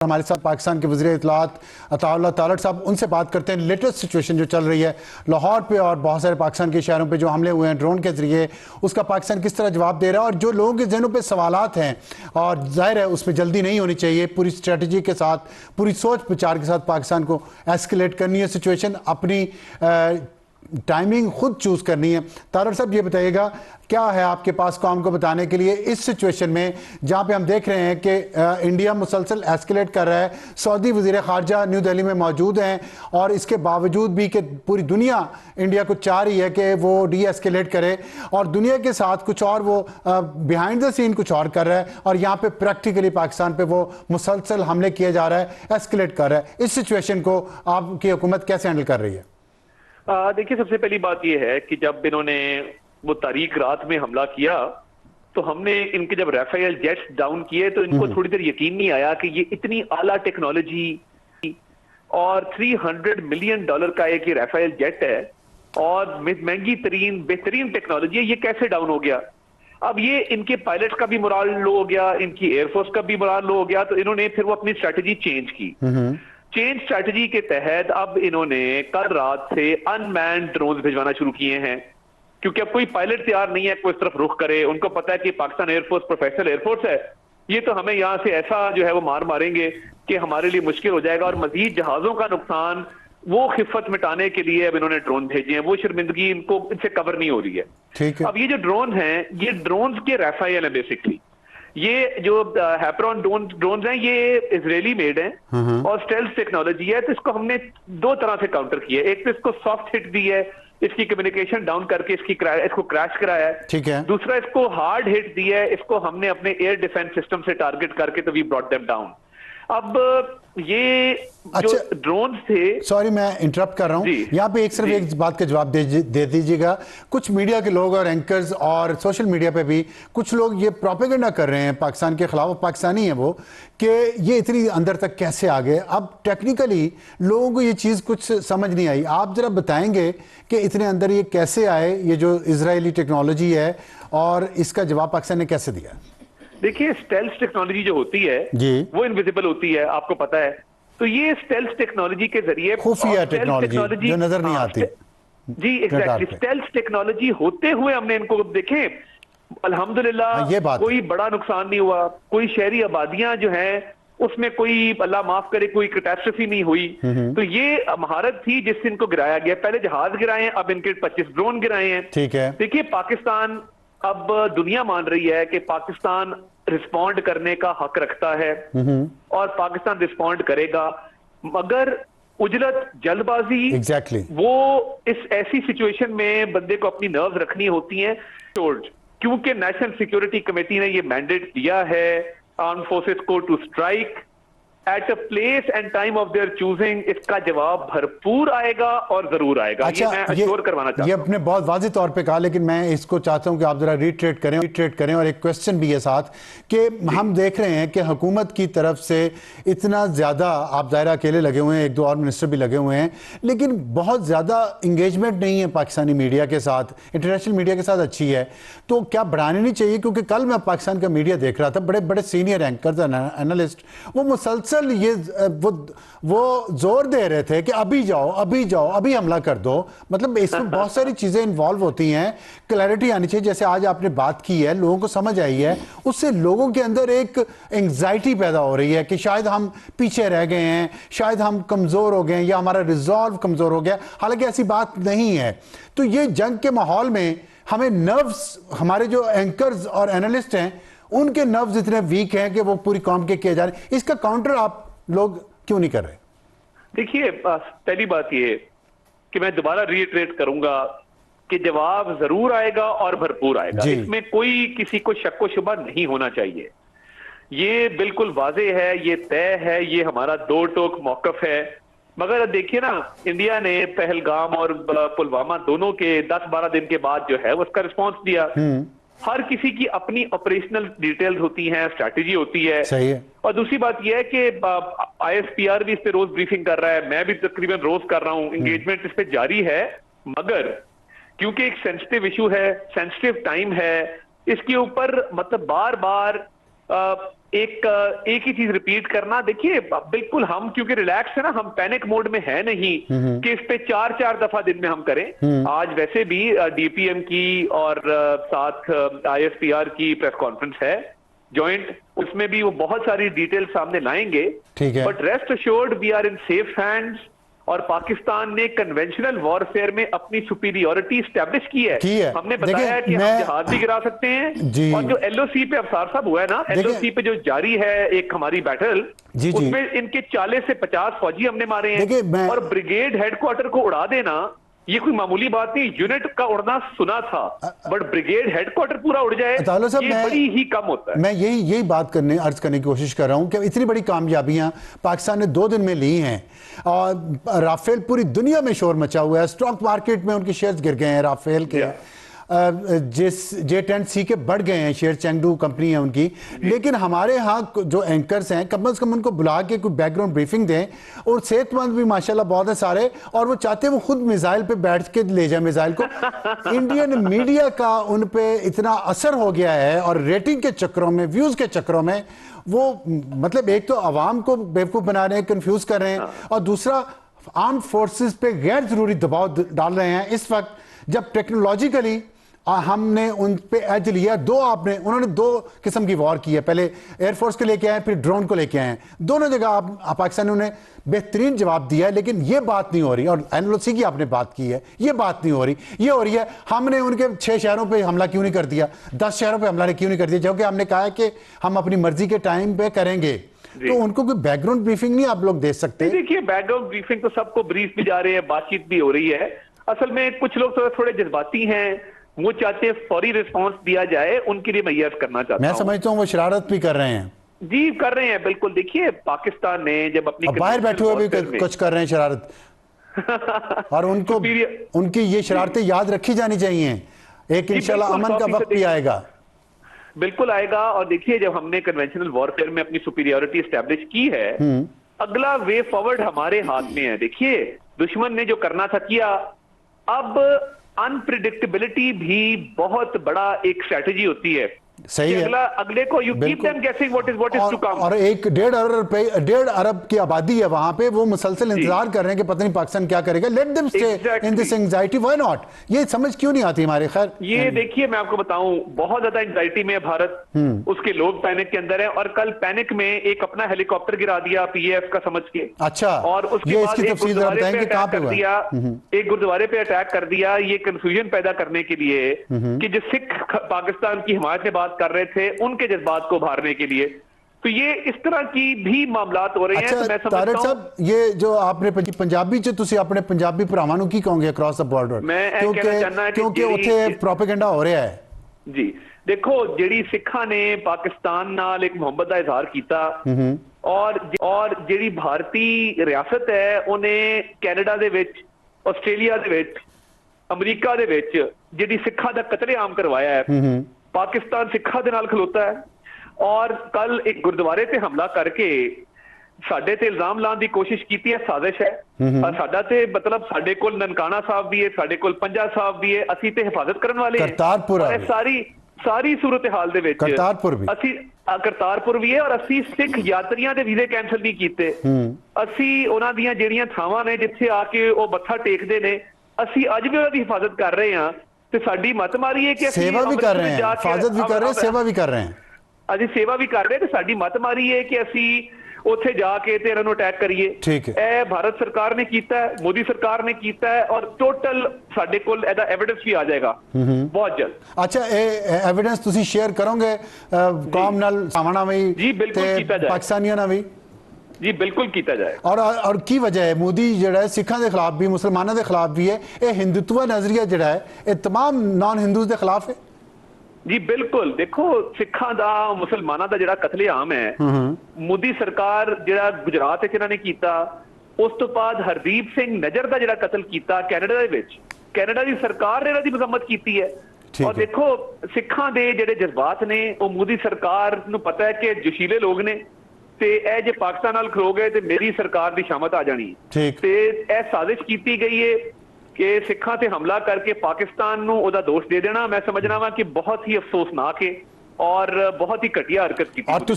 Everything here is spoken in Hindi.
हमारे साथ पाकिस्तान के वज़ीर इत्तलात अताउल्लाह तालट साहब, उनसे बात करते हैं लेटेस्ट सिचुएशन जो चल रही है लाहौर पे और बहुत सारे पाकिस्तान के शहरों पे जो हमले हुए हैं ड्रोन के जरिए, उसका पाकिस्तान किस तरह जवाब दे रहा है और जो लोगों के जहनों पे सवालात हैं और जाहिर है उसमें जल्दी नहीं होनी चाहिए, पूरी स्ट्रेटजी के साथ पूरी सोच विचार के साथ पाकिस्तान को एस्केलेट करनी है सिचुएशन, अपनी टाइमिंग खुद चूज करनी है। तारड़ साहब ये बताइएगा क्या है आपके पास कौम को बताने के लिए इस सिचुएशन में जहां पे हम देख रहे हैं कि इंडिया मुसलसल एस्केलेट कर रहा है, सऊदी वजीर खारजा न्यू दिल्ली में मौजूद हैं और इसके बावजूद भी कि पूरी दुनिया इंडिया को चाह रही है कि वो डी एस्केलेट करे और दुनिया के साथ कुछ और वो बिहाइंड द सीन कुछ और कर रहा है और यहाँ पे प्रैक्टिकली पाकिस्तान पे वो मुसलसल हमले किए जा रहा है, एस्केलेट कर रहा है। इस सिचुएशन को आपकी हुकूमत कैसे हैंडल कर रही है? देखिए, सबसे पहली बात यह है कि जब इन्होंने वो तारीख रात में हमला किया तो हमने इनके जब राफेल जेट्स डाउन किए तो इनको थोड़ी देर यकीन नहीं आया कि ये इतनी आला टेक्नोलॉजी और $300 मिलियन का एक ये राफेल जेट है और महंगी तरीन बेहतरीन टेक्नोलॉजी है, ये कैसे डाउन हो गया। अब ये इनके पायलट का भी मोराल लो हो गया, इनकी एयरफोर्स का भी मोराल लो हो गया, तो इन्होंने फिर वो अपनी स्ट्रैटेजी चेंज की। चेंज स्ट्रैटेजी के तहत अब इन्होंने कल रात से अनमैन्ड ड्रोन भिजवाना शुरू किए हैं, क्योंकि अब कोई पायलट तैयार नहीं है कोई इस तरफ रुख करे। उनको पता है कि पाकिस्तान एयरफोर्स प्रोफेशनल एयरफोर्स है, ये तो हमें यहां से ऐसा जो है वो मार मारेंगे कि हमारे लिए मुश्किल हो जाएगा और मजीद जहाजों का नुकसान वो खिफत मिटाने के लिए अब इन्होंने ड्रोन भेजे हैं। वो शर्मिंदगी इनको इनसे कवर नहीं हो रही है। ठीक है। अब ये जो ड्रोन है ये ड्रोन के राफेल है बेसिकली। ये जो हैपरॉन ड्रोन हैं ये इजरायली मेड हैं और स्टेल्थ टेक्नोलॉजी है, तो इसको हमने दो तरह से काउंटर किया है। एक तो इसको सॉफ्ट हिट दी है, इसकी कम्युनिकेशन डाउन करके इसको क्रैश कराया है। ठीक है। दूसरा इसको हार्ड हिट दी है, इसको हमने अपने एयर डिफेंस सिस्टम से टारगेट करके तो वी ब्रॉट देम डाउन। अब ये जो ड्रोन थे, सॉरी मैं इंटरप्ट कर रहा हूं, यहाँ पे सिर्फ एक बात का जवाब दे दीजिएगा। कुछ मीडिया के लोग और एंकर्स और सोशल मीडिया पे भी कुछ लोग ये प्रोपेगेंडा कर रहे हैं पाकिस्तान के खिलाफ, पाकिस्तानी है वो, कि ये इतनी अंदर तक कैसे आ गए। अब टेक्निकली लोगों को ये चीज़ कुछ समझ नहीं आई, आप जरा बताएंगे कि इतने अंदर ये कैसे आए, ये जो इजरायली टेक्नोलॉजी है और इसका जवाब पाकिस्तान ने कैसे दिया? देखिए, स्टेल्थ टेक्नोलॉजी जो होती है वो इनविजिबल होती है, आपको पता है। तो ये स्टेल्थ टेक्नोलॉजी के जरिए खुफिया टेक्नोलॉजी जो नजर नहीं आती। जी एग्जैक्टली, स्टेल्थ टेक्नोलॉजी होते हुए हमने इनको देखे, अल्हम्दुलिल्लाह कोई बड़ा नुकसान नहीं हुआ, कोई शहरी आबादियां जो हैं उसमें कोई अल्लाह माफ करे कोई कैटास्ट्रोफी नहीं हुई। तो ये महारत थी जिससे इनको गिराया गया। पहले जहाज गिराए हैं, अब इनके 25 ड्रोन गिराए हैं। ठीक है। देखिए, पाकिस्तान अब दुनिया मान रही है कि पाकिस्तान रिस्पॉन्ड करने का हक रखता है और पाकिस्तान रिस्पॉन्ड करेगा, मगर उजलत जल्दबाजी वो इस ऐसी सिचुएशन में बंदे को अपनी नर्व्स रखनी होती हैं, क्योंकि नेशनल सिक्योरिटी कमेटी ने ये मैंडेट दिया है आर्म फोर्सेस को to strike at a place and time of their choosing. इसका जवाब भरपूर आएगा और जरूर आएगा। अच्छा, ये मैं अश्योर करवाना चाहता हूं। ये आपने बहुत वाज़ेह तौर पे कहा, लेकिन मैं इसको चाहता हूं कि आप जरा रिट्रेट करें और एक क्वेश्चन भी है साथ कि हम देख रहे हैं कि हुकूमत की तरफ से इतना ज़्यादा, आप ज़ाहिर अकेले लगे हुए हैं, एक दो और मिनिस्टर भी लगे हुए हैं, लेकिन बहुत ज़्यादा इंगेजमेंट नहीं है पाकिस्तानी मीडिया के साथ, इंटरनेशनल मीडिया के साथ अच्छी है, तो क्या बढ़ानी नहीं चाहिए? क्योंकि कल मैं पाकिस्तान का मीडिया देख रहा था, बड़े बड़े सीनियर एंकर एनालिस्ट वो मुसलसल ये वो जोर दे रहे थे कि अभी जाओ अभी हमला कर दो। मतलब इसमें बहुत सारी चीजें इन्वॉल्व होती हैं, क्लैरिटी आनी चाहिए। जैसे आज आपने बात की है, लोगों को समझ आई है, उससे लोगों के अंदर एक एंग्जाइटी पैदा हो रही है कि शायद हम पीछे रह गए हैं, शायद हम कमजोर हो गए हैं या हमारा रिजॉल्व कमजोर हो गया। हालांकि ऐसी बात नहीं है। तो ये जंग के माहौल में हमें नर्व्स, हमारे जो एंकर्स और एनालिस्ट हैं उनके नर्व्स इतने वीक हैं कि वो पूरी कौम के किए जा रहे हैं, इसका काउंटर आप लोग क्यों नहीं कर रहे? देखिए, पहली बात ये कि मैं दोबारा रीइटरेट करूंगा कि जवाब जरूर आएगा और भरपूर आएगा, इसमें कोई किसी को शक व शुबा नहीं होना चाहिए। ये बिल्कुल वाज़ेह है, ये तय है, ये हमारा दो टोक मौकफ है। मगर देखिए ना, इंडिया ने पहलगाम और पुलवामा दोनों के 10-12 दिन के बाद जो है उसका रिस्पॉन्स दिया। हर किसी की अपनी ऑपरेशनल डिटेल्स होती हैं, स्ट्रैटेजी होती है। सही है। और दूसरी बात यह है कि ISPR भी इस पे रोज ब्रीफिंग कर रहा है, मैं भी तकरीबन रोज कर रहा हूं, एंगेजमेंट इस पे जारी है। मगर क्योंकि एक सेंसिटिव इशू है, सेंसिटिव टाइम है, इसके ऊपर मतलब बार बार एक ही चीज रिपीट करना। देखिए बिल्कुल हम क्योंकि रिलैक्स है ना, हम पैनिक मोड में है नहीं कि इस पे 4-4 दफा दिन में हम करें। आज वैसे भी डीपीएम की और साथ आईएसपीआर की प्रेस कॉन्फ्रेंस है जॉइंट, उसमें भी वो बहुत सारी डिटेल सामने लाएंगे। ठीक है, but rest assured we are in safe hands. और पाकिस्तान ने कन्वेंशनल वॉरफेयर में अपनी सुपीरियोरिटी स्टैब्लिश की है। हमने बताया कि हम जहाज भी गिरा सकते हैं। और जो एलओसी पे अफसार साहब हुआ है ना, एलओसी पे जो जारी है एक हमारी बैटल, उसमें इनके 40 से 50 फौजी हमने मारे हैं। और ब्रिगेड हेडक्वार्टर को उड़ा देना ये कोई मामूली बात नहीं। यूनिट का उड़ना सुना था, बट ब्रिगेड हेडक्वार्टर पूरा उड़ जाए ये बड़ी ही कम होता है। मैं यही बात अर्ज करने की कोशिश कर रहा हूं कि इतनी बड़ी कामयाबियां पाकिस्तान ने 2 दिन में ली हैं और राफेल पूरी दुनिया में शोर मचा हुआ है। स्टॉक मार्केट में उनके शेयर्स गिर गए हैं राफेल के। J10C के बढ़ गए हैं शेयर, चेंगडू कंपनी है उनकी। लेकिन हमारे यहाँ जो एंकर्स हैं कम से कम उनको बुला के कोई बैकग्राउंड ब्रीफिंग दें। और सेहतमंद भी माशाल्लाह बहुत है सारे, और वो चाहते हैं वो खुद मिसाइल पे बैठ के ले जाए मिसाइल को। इंडियन मीडिया का उन पे इतना असर हो गया है और रेटिंग के चक्रों में, व्यूज के चक्रों में वो मतलब एक तो आवाम को बेवकूफ बना रहे हैं, कंफ्यूज कर रहे हैं, और दूसरा आर्म्ड फोर्सेस पे गैर जरूरी दबाव डाल रहे हैं इस वक्त जब टेक्नोलॉजिकली हमने उन पे एज लिया। उन्होंने 2 किस्म की वॉर की है, पहले एयरफोर्स को लेके आए, फिर ड्रोन को लेके आए। दोनों जगह पाकिस्तान ने उन्हें बेहतरीन जवाब दिया है। लेकिन ये बात नहीं हो रही, और एनएलसी की आपने बात की है, ये बात नहीं हो रही। ये हो रही है हमने उनके 6 शहरों पे हमला क्यों नहीं कर दिया, 10 शहरों पे हमला क्यों नहीं कर दिया, क्योंकि हमने कहा है कि हम अपनी मर्जी के टाइम पे करेंगे। तो उनको कोई बैकग्राउंड ब्रीफिंग नहीं आप लोग दे सकते? देखिए बैकग्राउंड ब्रीफिंग तो सबको ब्रीफ भी जा रही है, बातचीत भी हो रही है। असल में कुछ लोग थोड़े जज्बाती हैं, वो चाहते हैं फौरी रिस्पांस दिया जाए, उनके लिए मैं यस करना चाहता हूं। मैं समझता हूं वो शरारत भी कर रहे हैं। जी कर रहे हैं, बिल्कुल। देखिए पाकिस्तान ने जब अपनी बाहर बैठे हुए भी कुछ कर रहे हैं शरारत और उनको उनकी ये शरारतें याद रखी जानी चाहिए। एक इंशाल्लाह अमन का वक्त भी आएगा, बिल्कुल आएगा। और देखिए जब हमने कन्वेंशनल वॉरफेयर में अपनी सुपीरियोरिटी एस्टैब्लिश की है, अगला वे फॉरवर्ड हमारे हाथ में है। देखिए दुश्मन ने जो करना था किया। अब अनप्रिडिक्टेबिलिटी भी बहुत बड़ा एक स्ट्रेटेजी होती है। सही है। अगले को यू कीप देम गेसिंग व्हाट इज टू कम। और एक 1.5 अरब की आबादी है वहां पे, वो मुसलसल इंतजार कर रहे हैं कि पता नहीं पाकिस्तान क्या करेगा। Let them stay in this anxiety, why not? ये समझ क्यों नहीं आती हमारे। खैर ये देखिए मैं आपको बताऊं, बहुत ज्यादा एंजाइटी में है भारत, उसके लोग पैनिक के अंदर है। और कल पैनिक में एक अपना हेलीकॉप्टर गिरा दिया पीएफ का समझ के। अच्छा, और उसके बाद एक गुरुद्वारे पे अटैक कर दिया, एक गुरुद्वारे पे अटैक कर दिया, ये कंफ्यूजन पैदा करने के लिए कि जो सिख पाकिस्तान की हिमायत में बात कर रहे थे उनके जज्बात को उभारने के लिए। तो ये इस तरह की भी मामलात हो रहे हैं। तो मैं तारिक साहब, ये जो आपने पंजाबी च तुसी अपने पंजाबी भरावां नूं की कहोगे अक्रॉस द बॉर्डर, क्योंकि उत्थे प्रोपेगेंडा हो रहा है। जी देखो, ਜਿਹੜੀ ਸਿੱਖਾਂ ਨੇ ਪਾਕਿਸਤਾਨ ਨਾਲ ਇੱਕ ਮੁਹੱਬਤ ਦਾ ਇਜ਼ਹਾਰ ਕੀਤਾ ਔਰ ਜਿਹੜੀ ਭਾਰਤੀ ਰਿਆਸਤ ਹੈ ਉਹਨੇ ਕੈਨੇਡਾ ਦੇ ਵਿੱਚ, ਆਸਟ੍ਰੇਲੀਆ ਦੇ ਵਿੱਚ, ਅਮਰੀਕਾ ਦੇ ਵਿੱਚ ਜਿਹੜੀ ਸਿੱਖਾਂ ਦਾ ਕਤਲੇਆਮ ਕਰਵਾਇਆ ਹੈ, ਪਾਕਿस्तान ਸਿੱਖਾਂ ਦੇ ਨਾਲ ਖਲੋਤਾ ਹੈ। ਔਰ ਕੱਲ ਇੱਕ ਗੁਰਦੁਆਰੇ ਤੇ ਹਮਲਾ ਕਰਕੇ ਸਾਡੇ ਤੇ ਇਲਜ਼ਾਮ ਲਾਉਣ ਦੀ ਕੋਸ਼ਿਸ਼ ਕੀਤੀ ਹੈ, ਸਾਜ਼ਿਸ਼ ਹੈ। ਸਾਡਾ ਤੇ ਮਤਲਬ ਸਾਡੇ ਕੋਲ ਨਨਕਾਣਾ ਸਾਹਿਬ ਵੀ ਹੈ, ਸਾਡੇ ਕੋਲ ਪੰਜਾ ਸਾਹਿਬ ਵੀ ਹੈ, ਅਸੀਂ ਤੇ ਹਿਫਾਜ਼ਤ ਕਰਨ ਵਾਲੇ ਹਾਂ। ਸਾਰੀ ਸੂਰਤ ਹਾਲ ਦੇ ਵਿੱਚ ਅਸੀਂ ਕਰਤਾਰਪੁਰ ਵੀ ਹੈ, ਔਰ ਅਸੀਂ ਸਿੱਖ ਯਾਤਰੀਆਂ ਦੇ ਵੀਜ਼ੇ ਕੈਂਸਲ ਨਹੀਂ ਕੀਤੇ। ਅਸੀਂ ਉਹਨਾਂ ਦੀਆਂ ਜਿਹੜੀਆਂ ਥਾਵਾਂ ਨੇ ਜਿੱਥੇ ਆ ਕੇ ਉਹ ਮੱਥਾ ਟੇਕਦੇ ਨੇ, ਅਸੀਂ ਅੱਜ ਵੀ ਉਹਨਾਂ ਦੀ ਹਿਫਾਜ਼ਤ ਕਰ ਰਹੇ ਹਾਂ। ਤੇ ਸਾਡੀ ਮੱਤ ਮਾਰੀ ਹੈ ਕਿ ਅਸੀਂ सेवा भी कर रहे हैं, हिफाजत भी कर रहे हैं, सेवा भी कर रहे हैं। ਅਸੀਂ ਸੇਵਾ ਵੀ ਕਰ ਰਹੇ ਤੇ ਸਾਡੀ ਮੱਤ ਮਾਰੀ ਹੈ ਕਿ ਅਸੀਂ ਉੱਥੇ ਜਾ ਕੇ ਤੇ ਇਹਨਾਂ ਨੂੰ ਅਟੈਕ ਕਰੀਏ। ਇਹ ਭਾਰਤ ਸਰਕਾਰ ਨੇ ਕੀਤਾ ਹੈ, ਮੋਦੀ ਸਰਕਾਰ ਨੇ ਕੀਤਾ ਹੈ, ਔਰ ਟੋਟਲ ਸਾਡੇ ਕੋਲ ਇਹਦਾ ਐਵੀਡੈਂਸ ਵੀ ਆ ਜਾਏਗਾ ਬਹੁਤ ਜਲਦ। ਅੱਛਾ, ਇਹ ਐਵੀਡੈਂਸ ਤੁਸੀਂ ਸ਼ੇਅਰ ਕਰੋਗੇ ਕੌਮ ਨਾਲ, ਸਾਵਣਾ ਵੀ ਜੀ ਬਿਲਕੁਲ ਕੀਤਾ ਜਾਏ, ਪਾਕਿਸਤਾਨੀਆਂ ਨਾਲ ਵੀ ਜੀ ਬਿਲकुल ਕੀਤਾ ਜਾਏ। ਔਰ ਕੀ ਵਜ੍ਹਾ ਹੈ ਮੋਦੀ ਜਿਹੜਾ ਸਿੱਖਾਂ ਦੇ ਖਿਲਾਫ ਵੀ, ਮੁਸਲਮਾਨਾਂ ਦੇ ਖਿਲਾਫ ਵੀ ਹੈ, ਇਹ ਹਿੰਦੂਤਵਾ ਨਜ਼ਰੀਆ ਜਿਹੜਾ ਹੈ ਇਹ तमाम ਨਾਨ ਹਿੰਦੂਜ਼ ਦੇ ਖਿਲਾਫ ਹੈ? ਜੀ ਬਿਲਕੁਲ। ਦੇਖੋ ਸਿੱਖਾਂ ਦਾ, ਮੁਸਲਮਾਨਾਂ ਦਾ ਜਿਹੜਾ ਕਤਲੇਆਮ ਹੈ, ਮੋਦੀ ਸਰਕਾਰ ਜਿਹੜਾ ਗੁਜਰਾਤ ਵਿੱਚ ਇਹਨਾਂ ਨੇ ਕੀਤਾ, ਉਸ ਤੋਂ ਬਾਅਦ ਹਰਦੀਪ ਸਿੰਘ ਨਜਰ ਦਾ ਜਿਹੜਾ ਕਤਲ ਕੀਤਾ ਕੈਨੇਡਾ ਦੇ ਵਿੱਚ, ਕੈਨੇਡਾ ਦੀ ਸਰਕਾਰ ਨੇ ਇਹਨਾਂ ਦੀ ਮਜ਼ੰਮਤ ਕੀਤੀ ਹੈ। ਔਰ ਦੇਖੋ ਸਿੱਖਾਂ ਦੇ ਜਿਹੜੇ ਜਜ਼ਬਾਤ ਨੇ ਉਹ ਮੋਦੀ ਸਰਕਾਰ ਨੂੰ ਪਤਾ ਹੈ ਕਿ ਜੋਸ਼ੀਲੇ ਲੋਕ ਨੇ ਤੇ ਇਹ ਜੇ ਪਾਕਿਸਤਾਨ ਨਾਲ ਖਲੋ ਗਏ ਤੇ ਮੇਰੀ ਸਰਕਾਰ ਦੀ ਸ਼ਾਮਤ ਆ ਜਾਣੀ। ਤੇ ਇਹ ਸਾਜ਼ਿਸ਼ ਕੀਤੀ ਗਈ ਹੈ कि सिखा से हमला करके पाकिस्तान ਨੂੰ ਉਹਦਾ ਦੋਸ਼ ਦੇ ਦੇਣਾ। मैं समझना वा कि बहुत ही अफसोसनाक है और बहुत ही घटिया हरकत की।